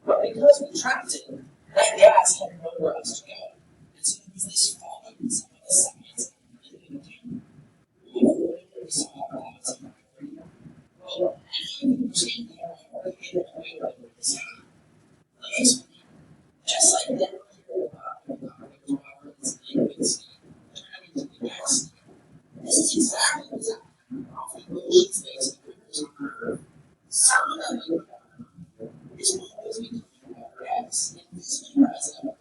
But because we trapped it, that gas had nowhere else to go. And so there was this falling in some of the sides. We saw clouds. Well, we changed our heart in a way like this. Just like that, this is exactly what's happening. Ocean space some of it is always becoming more gas and this rise of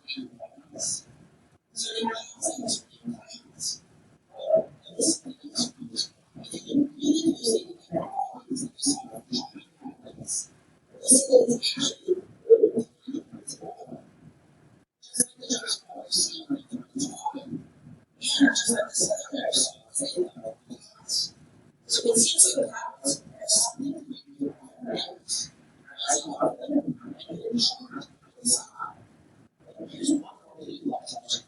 clouds. So they have things for clouds. This is really using the qualities that you saw in clouds. This is actually just what you see in the time. Yeah, just like the southern say clouds. So it seems like clouds are something that you realize. Rising above them and getting short to the side. Here's one really loves to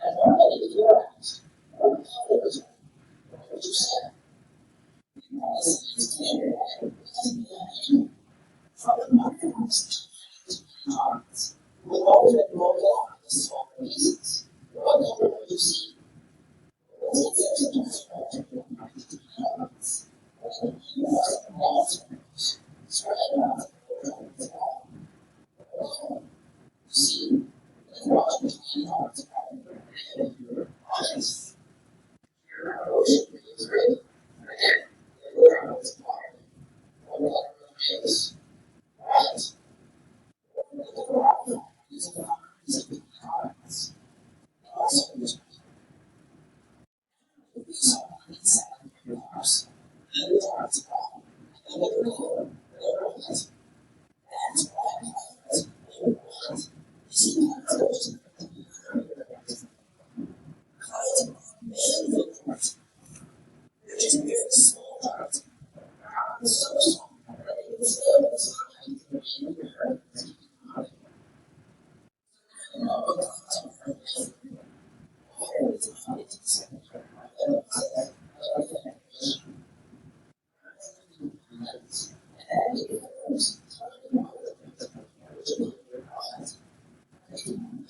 and normally if you're asked, what color is it? What would you say? This is clear because we have from the microbes to targets. We've always been broken out into smaller pieces. What color will you see? It's a elements. Spread out the wall. See, the cross between hearts and honest. Your ocean is ready. Again, your crowd is water. What water is, right? The crowd is a hearts and hearts. Also, we saw inside your hearts. And the hearts are all. And the core, that's why clouds want. You see, clouds are made of parts. They're just very small parts. So small that they can stand inside the rain and hurt the body. All the clouds are made. Water is divided into seven elements. And it goes tiny molecules, which are bonds. They can be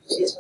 it's